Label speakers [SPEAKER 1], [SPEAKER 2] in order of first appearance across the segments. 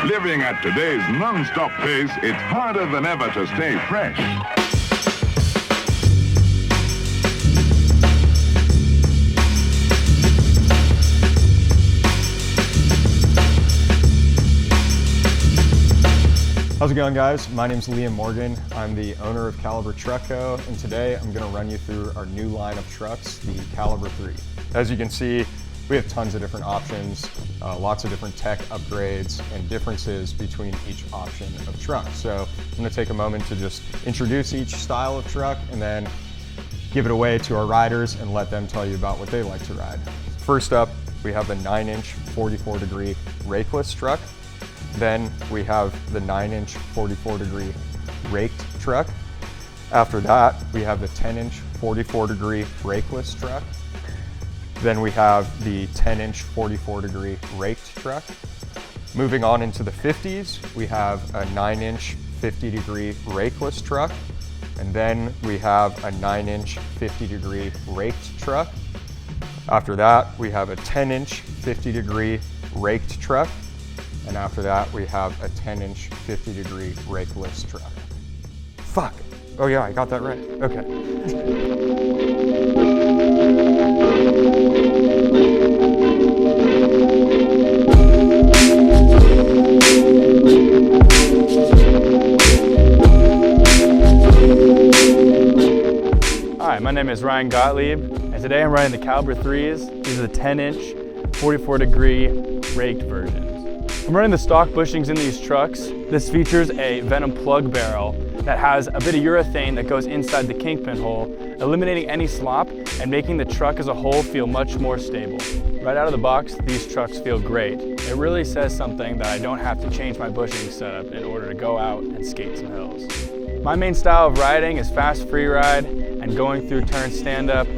[SPEAKER 1] Living at today's non-stop pace, it's harder than ever to stay fresh.
[SPEAKER 2] How's it going, guys? My name's Liam Morgan. I'm the owner of Caliber Truck Co. And today I'm going to run you through our new line of trucks, the Caliber 3. As you can see, we have tons of different options, lots of different tech upgrades and differences between each option of truck. So I'm going to take a moment to just introduce each style of truck and then give it away to our riders and let them tell you about what they like to ride. First up, we have the 9-inch 44-degree rakeless truck. Then we have the 9-inch 44-degree raked truck. After that, we have the 10-inch 44-degree rakeless truck. Then we have the 10-inch 44-degree raked truck. Moving on into the 50s, we have a 9-inch 50-degree rakeless truck. And then we have a 9-inch 50-degree raked truck. After that, we have a 10-inch 50-degree raked truck. And after that, we have a 10-inch 50-degree rakeless truck. Fuck. Oh yeah, I got that right. Okay.
[SPEAKER 3] Hi, my name is Ryan Gottlieb, and today I'm riding the Caliber 3s. These are the 10-inch, 44-degree raked versions. I'm running the stock bushings in these trucks. This features a Venom plug barrel that has a bit of urethane that goes inside the kingpin hole, eliminating any slop and making the truck as a whole feel much more stable. Right out of the box, these trucks feel great. It really says something that I don't have to change my bushing setup in order to go out and skate some hills. My main style of riding is fast free ride and going through turn stand-up.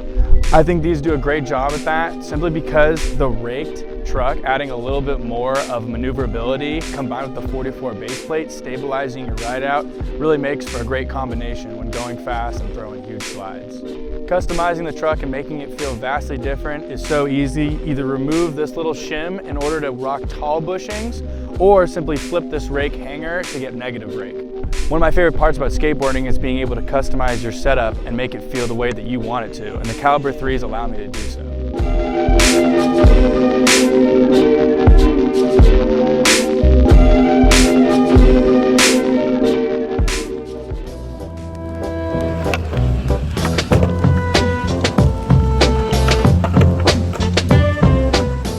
[SPEAKER 3] I think these do a great job at that simply because the raked truck adding a little bit more of maneuverability combined with the 44 base plate stabilizing your ride out really makes for a great combination when going fast and throwing huge slides. Customizing the truck and making it feel vastly different is so easy. Either remove this little shim in order to rock tall bushings or simply flip this rake hanger to get negative rake. One of my favorite parts about skateboarding is being able to customize your setup and make it feel the way that you want it to, and the Caliber 3s allow me to do so.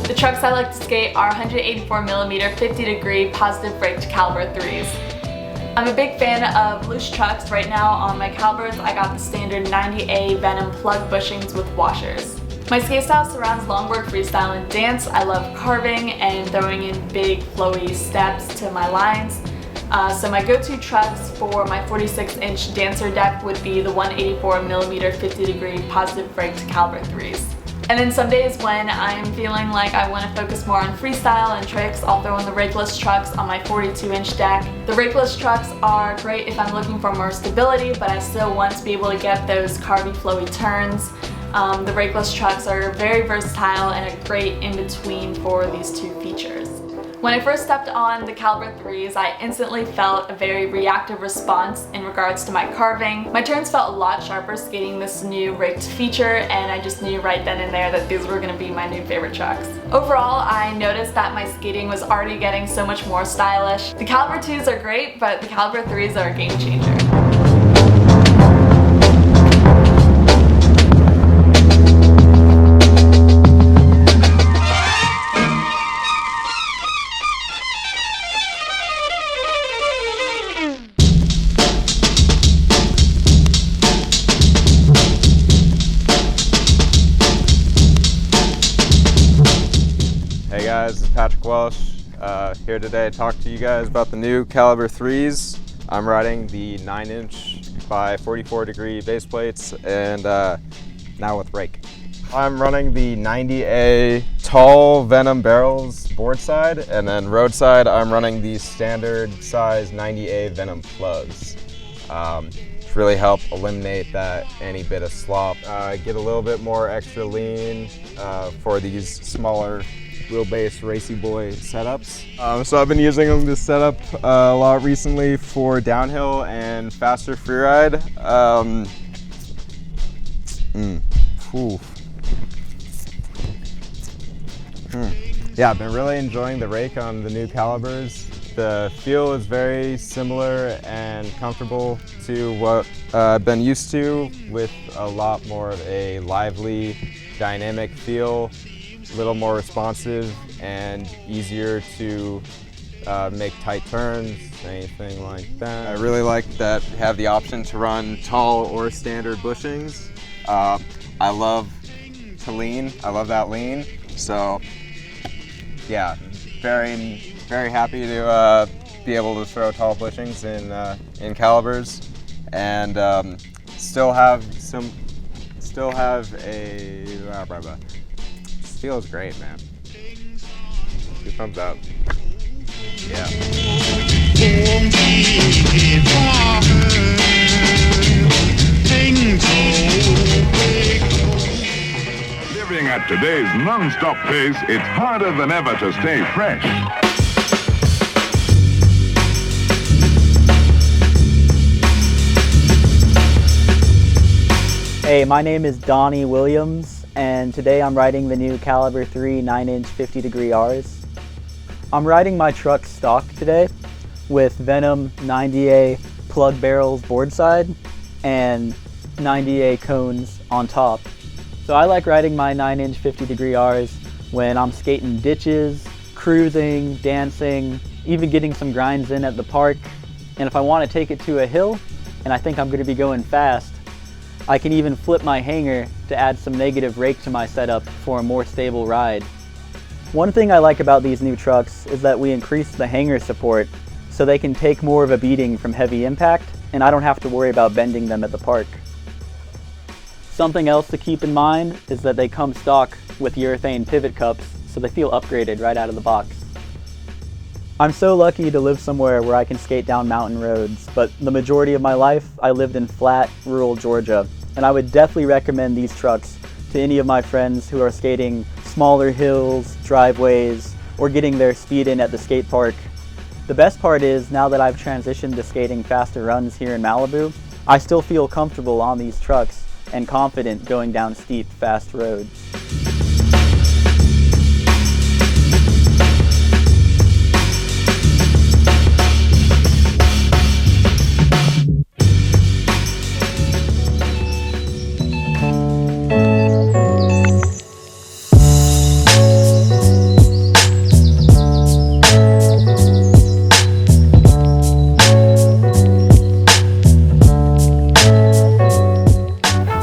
[SPEAKER 4] The trucks I like to skate are 184mm 50-degree positive raked Caliber 3s. I'm a big fan of loose trucks. Right now on my Calibers, I got the standard 90A Venom plug bushings with washers. My skate style surrounds longboard, freestyle, and dance. I love carving and throwing in big flowy steps to my lines. So my go-to trucks for my 46-inch dancer deck would be the 184mm 50-degree positive raked Caliber 3s. And then some days when I'm feeling like I want to focus more on freestyle and tricks, I'll throw in the rakeless trucks on my 42-inch deck. The rakeless trucks are great if I'm looking for more stability, but I still want to be able to get those carby, flowy turns. The rakeless trucks are very versatile and a great in-between for these two features. When I first stepped on the Caliber 3s, I instantly felt a very reactive response in regards to my carving. My turns felt a lot sharper skating this new raked feature, and I just knew right then and there that these were going to be my new favorite trucks. Overall, I noticed that my skating was already getting so much more stylish. The Caliber 2s are great, but the Caliber 3s are a game changer.
[SPEAKER 5] Hey guys, it's Patrick Welsh, here today to talk to you guys about the new Caliber 3s. I'm riding the 9-inch by 44-degree base plates and now with rake. I'm running the 90A tall Venom barrels board side, and then roadside I'm running the standard size 90A Venom plugs. To really help eliminate that any bit of slop. Get a little bit more extra lean for these smaller wheelbase racy boy setups. So I've been using this setup a lot recently for downhill and faster freeride. Yeah, I've been really enjoying the rake on the new calibers. The feel is very similar and comfortable to what I've been used to, with a lot more of a lively, dynamic feel, a little more responsive and easier to make tight turns, anything like that. I really like that we have the option to run tall or standard bushings. I love to lean, I love that lean, so yeah, very happy to be able to throw tall bushings in calibers, and still have a feels great, man. 2 thumbs up. Yeah.
[SPEAKER 1] Living at today's non-stop pace, it's harder than ever to stay fresh.
[SPEAKER 6] Hey, my name is Donnie Williams, and today I'm riding the new Caliber 3 9-inch 50-degree Rs. I'm riding my truck stock today with Venom 90A plug barrels board side and 90A cones on top. So I like riding my 9-inch 50-degree Rs when I'm skating ditches, cruising, dancing, even getting some grinds in at the park. And if I want to take it to a hill and I think I'm going to be going fast, I can even flip my hanger to add some negative rake to my setup for a more stable ride. One thing I like about these new trucks is that we increased the hanger support so they can take more of a beating from heavy impact, and I don't have to worry about bending them at the park. Something else to keep in mind is that they come stock with urethane pivot cups, so they feel upgraded right out of the box. I'm so lucky to live somewhere where I can skate down mountain roads, but the majority of my life I lived in flat, rural Georgia, and I would definitely recommend these trucks to any of my friends who are skating smaller hills, driveways, or getting their speed in at the skate park. The best part is, now that I've transitioned to skating faster runs here in Malibu, I still feel comfortable on these trucks and confident going down steep, fast roads.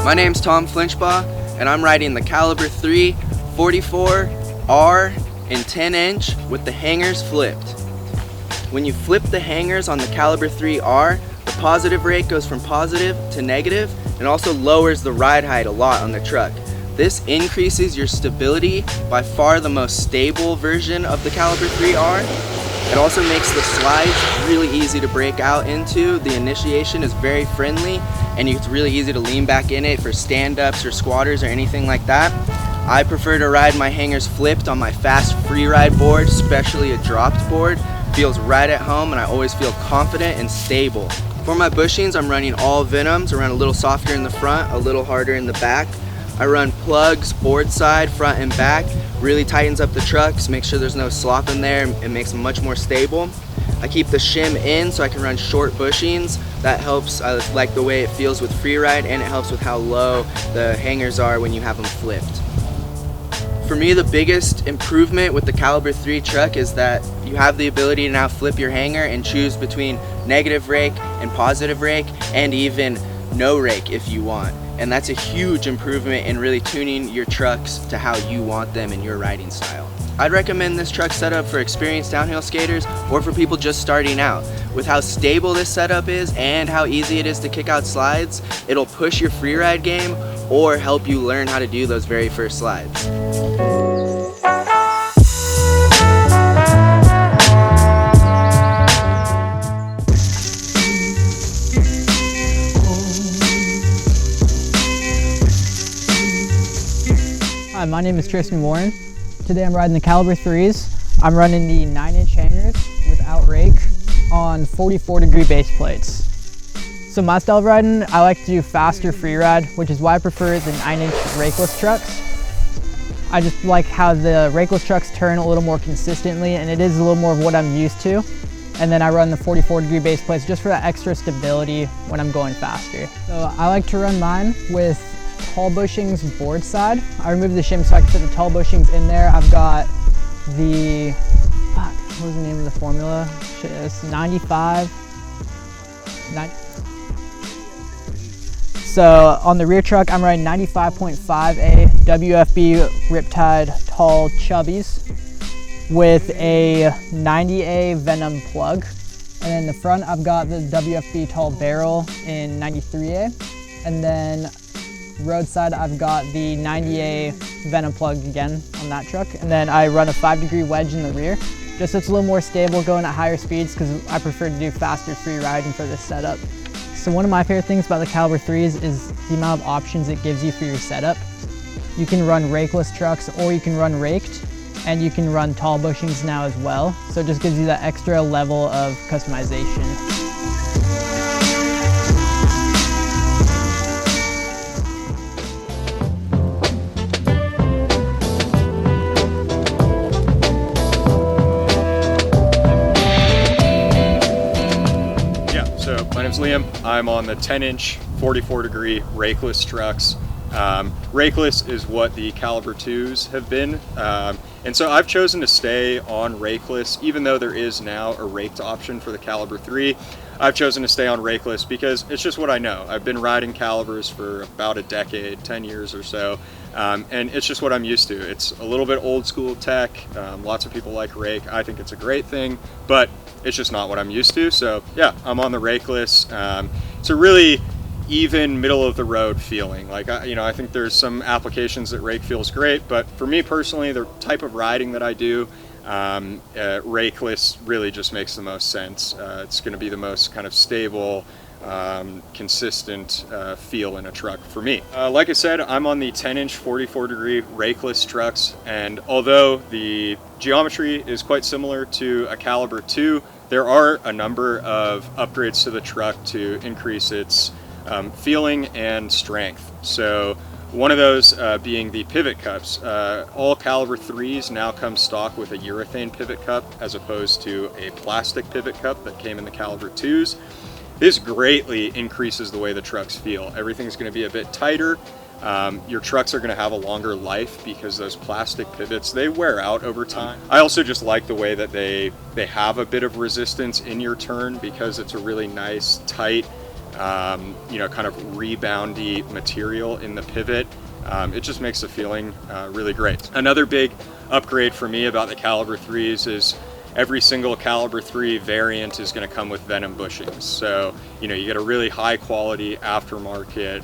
[SPEAKER 7] My name's Tom Flinchbaugh, and I'm riding the Caliber 3 44R in 10-inch with the hangers flipped. When you flip the hangers on the Caliber 3R, the positive rake goes from positive to negative and also lowers the ride height a lot on the truck. This increases your stability, by far the most stable version of the Caliber 3R. It also makes the slides really easy to break out into. The initiation is very friendly, and it's really easy to lean back in it for stand-ups or squatters or anything like that. I prefer to ride my hangers flipped on my fast freeride board, especially a dropped board. Feels right at home, and I always feel confident and stable. For my bushings, I'm running all Venoms. I run a little softer in the front, a little harder in the back. I run plugs, board side, front and back. Really tightens up the trucks, makes sure there's no slop in there, and makes them much more stable. I keep the shim in so I can run short bushings. That helps. I like the way it feels with freeride, and it helps with how low the hangers are when you have them flipped. For me, the biggest improvement with the Caliber 3 truck is that you have the ability to now flip your hanger and choose between negative rake and positive rake, and even no rake if you want. And that's a huge improvement in really tuning your trucks to how you want them in your riding style. I'd recommend this truck setup for experienced downhill skaters or for people just starting out. With how stable this setup is and how easy it is to kick out slides, it'll push your freeride game or help you learn how to do those very first slides.
[SPEAKER 8] Hi, my name is Tristan Warren. Today I'm riding the Caliber 3s. I'm running the 9-inch hangers without rake on 44-degree base plates. So my style of riding, I like to do faster free ride, which is why I prefer the 9-inch rakeless trucks. I just like how the rakeless trucks turn a little more consistently, and it is a little more of what I'm used to. And then I run the 44-degree base plates just for that extra stability when I'm going faster. So I like to run mine with tall bushings board side. I removed the shim so I can fit the tall bushings in there. I've got the, what was the name of the formula? It's 95. So on the rear truck, I'm riding 95.5A WFB Riptide Tall Chubbies with a 90A Venom plug. And then in the front, I've got the WFB Tall Barrel in 93A. And then roadside, I've got the 90A Venom plug again on that truck. And then I run a 5-degree wedge in the rear, just so it's a little more stable going at higher speeds because I prefer to do faster free riding for this setup. So one of my favorite things about the Caliber 3s is the amount of options it gives you for your setup. You can run rakeless trucks or you can run raked, and you can run tall bushings now as well. So it just gives you that extra level of customization.
[SPEAKER 2] My name's Liam. I'm on the 10-inch 44-degree rakeless trucks. Rakeless is what the Caliber 2s have been. And so I've chosen to stay on rakeless, even though there is now a raked option for the Caliber 3. I've chosen to stay on rakeless because it's just what I know. I've been riding Calibers for about a decade, 10 years or so, and it's just what I'm used to. It's a little bit old school tech. Lots of people like rake. I think it's a great thing, but it's just not what I'm used to. So yeah, I'm on the rakeless. It's a really even middle of the road feeling. Like, I think there's some applications that rake feels great, but for me personally, the type of riding that I do, rakeless really just makes the most sense. It's going to be the most kind of stable, consistent feel in a truck for me. Like I said, I'm on the 10-inch 44-degree rakeless trucks, and although the geometry is quite similar to a Caliber 2, there are a number of upgrades to the truck to increase its feeling and strength. So one of those being the pivot cups. All Caliber 3s now come stock with a urethane pivot cup as opposed to a plastic pivot cup that came in the Caliber 2s. This greatly increases the way the trucks feel. Everything's going to be a bit tighter. Your trucks are going to have a longer life because those plastic pivots, they wear out over time. I also just like the way that they have a bit of resistance in your turn because it's a really nice, tight, kind of reboundy material in the pivot. It just makes the feeling really great. Another big upgrade for me about the Caliber 3s is every single Caliber 3 variant is going to come with Venom bushings. So, you get a really high quality aftermarket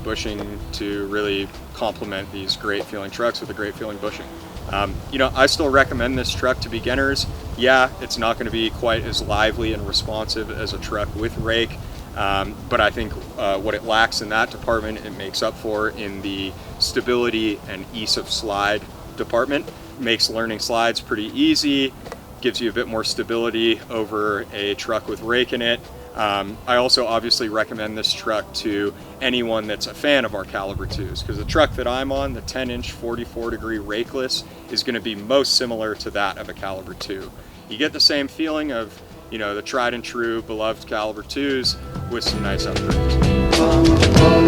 [SPEAKER 2] bushing to really complement these great feeling trucks with a great feeling bushing. I still recommend this truck to beginners. Yeah, it's not going to be quite as lively and responsive as a truck with rake, but I think what it lacks in that department, it makes up for in the stability and ease of slide department. Makes learning slides pretty easy, gives you a bit more stability over a truck with rake in it. I also obviously recommend this truck to anyone that's a fan of our Caliber 2s, because the truck that I'm on, the 10-inch 44-degree rakeless, is going to be most similar to that of a Caliber 2. You get the same feeling of, the tried and true beloved Caliber 2s with some nice upgrades.